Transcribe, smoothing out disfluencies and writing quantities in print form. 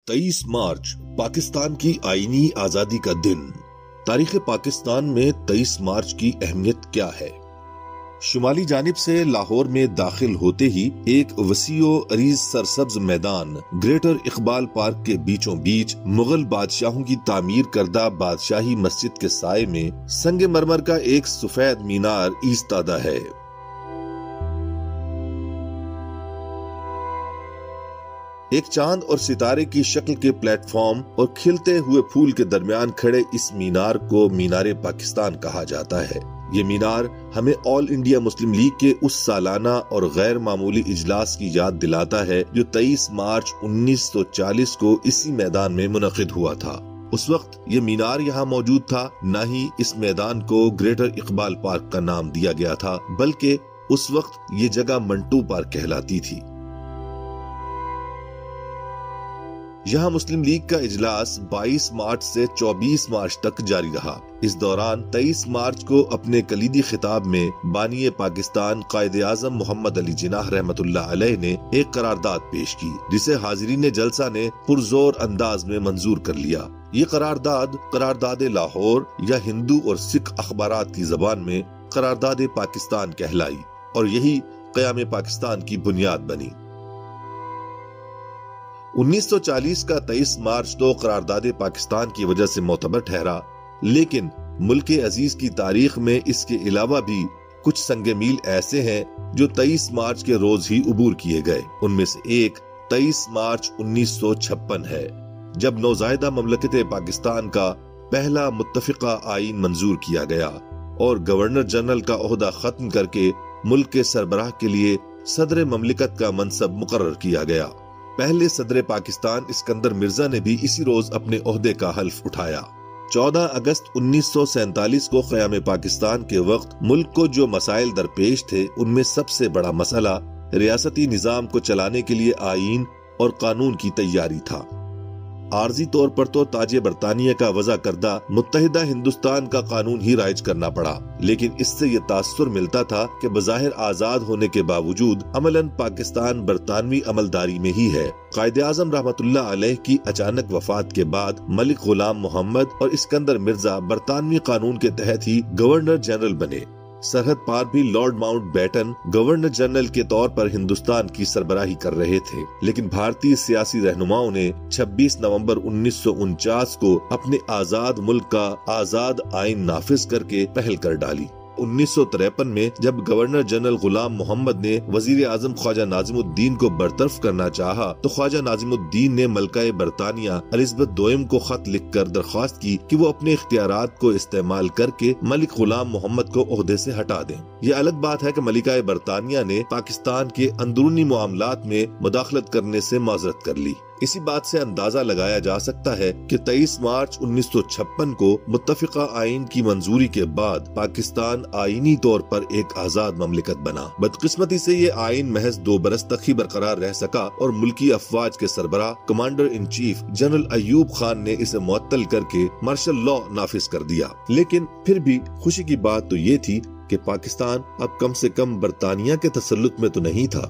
23 मार्च पाकिस्तान की आईनी आजादी का दिन। तारीख पाकिस्तान में 23 मार्च की अहमियत क्या है? शुमाली जानिब से लाहौर में दाखिल होते ही एक वसीओ अरीज सरसब्ज मैदान ग्रेटर इकबाल पार्क के बीचों बीच मुगल बादशाहों की तामीर करदा बादशाही मस्जिद के साए में संगे मरमर का एक सफेद मीनार ईस्तादा है। एक चांद और सितारे की शक्ल के प्लेटफॉर्म और खिलते हुए फूल के दरमियान खड़े इस मीनार को मीनारे पाकिस्तान कहा जाता है। ये मीनार हमें ऑल इंडिया मुस्लिम लीग के उस सालाना और गैर मामूली इजलास की याद दिलाता है जो 23 मार्च 1940 को इसी मैदान में मुनक़िद हुआ था। उस वक्त ये मीनार यहाँ मौजूद था, न ही इस मैदान को ग्रेटर इकबाल पार्क का नाम दिया गया था, बल्कि उस वक्त ये जगह मंटू पार्क कहलाती थी। यहाँ मुस्लिम लीग का इजलास 22 मार्च से 24 मार्च तक जारी रहा। इस दौरान 23 मार्च को अपने कलीदी खिताब में बानी पाकिस्तान कायदे आजम मोहम्मद अली जिन्नाह रहमतुल्लाह अलैह ने एक करारदाद पेश की, जिसे हाजिरीन जलसा ने पुरजोर अंदाज में मंजूर कर लिया। ये करारदाद लाहौर या हिंदू और सिख अखबारात की जबान में करारदाद पाकिस्तान कहलाई और यही क़याम पाकिस्तान की बुनियाद बनी। 1940 का 23 मार्च तो करारदाद पाकिस्तान की वजह से मोतबर ठहरा, लेकिन मुल्क अजीज की तारीख में इसके अलावा भी कुछ संगे मील ऐसे हैं जो 23 मार्च के रोज ही उबूर किए गए। उनमें से एक 23 मार्च 1956 है, जब नौज़ायदा ममलकत पाकिस्तान का पहला मुत्तफ़िक़ा आईन मंजूर किया गया और गवर्नर जनरल का ओहदा खत्म करके मुल्क के सरबराह के लिए सदर ममलिकत का मनसब मुकर्रर किया गया। पहले सदर पाकिस्तान इस्कंदर मिर्जा ने भी इसी रोज अपने ओहदे का हल्फ उठाया। 14 अगस्त 1947 को क़याम पाकिस्तान के वक्त मुल्क को जो मसाइल दरपेश थे, उनमें सबसे बड़ा मसला रियासती निजाम को चलाने के लिए आईन और कानून की तैयारी था। आर्जी तौर पर तो ताजे बरतानिया का वज़ा करदा मुत्तहिदा हिंदुस्तान का कानून ही राइज करना पड़ा, लेकिन इससे ये तासुर मिलता था कि बज़ाहिर आजाद होने के बावजूद अमलन पाकिस्तान बरतानवी अमलदारी में ही है। कायदे आज़म रहमतुल्लाह अलैह की अचानक वफात के बाद मलिक गुलाम मोहम्मद और इस्कंदर मिर्जा बरतानवी कानून के तहत ही गवर्नर जनरल बने। सरहद पार भी लॉर्ड माउंटबेटन गवर्नर जनरल के तौर पर हिंदुस्तान की सरबराही कर रहे थे, लेकिन भारतीय सियासी रहनुमाओं ने 26 नवंबर 1949 को अपने आजाद मुल्क का आजाद आइन नाफिज करके पहल कर डाली। 1953 में जब गवर्नर जनरल गुलाम मोहम्मद ने वजीर आजम ख्वाजा नाजिमुद्दीन को बरतरफ करना चाहा, तो ख्वाजा नाजिमुद्दीन ने मलकाए बरतानिया एलिज़ाबेथ दोयम को खत लिखकर दरख्वास्त की कि वो अपने इख्तियारात को इस्तेमाल करके मलिक गुलाम मोहम्मद को ओहदे से हटा दें। ये अलग बात है कि मलिकाए बरतानिया ने पाकिस्तान के अंदरूनी मामलात में मुदाखलत करने से माजरत कर ली। इसी बात से अंदाजा लगाया जा सकता है कि 23 मार्च 1956 को मुत्तफ़िक़ा आइन की मंजूरी के बाद पाकिस्तान आईनी तौर पर एक आजाद ममलिकत बना। बदकिस्मती से ये आइन महज 2 बरस तक ही बरकरार रह सका और मुल्की अफवाज के सरबराह commander in chief general Ayub Khan ने इसे मुअत्तल करके मार्शल लॉ नाफिज कर दिया। लेकिन फिर भी खुशी की बात तो ये थी कि पाकिस्तान अब कम से कम बरतानिया के तसल्लुत में तो नहीं था।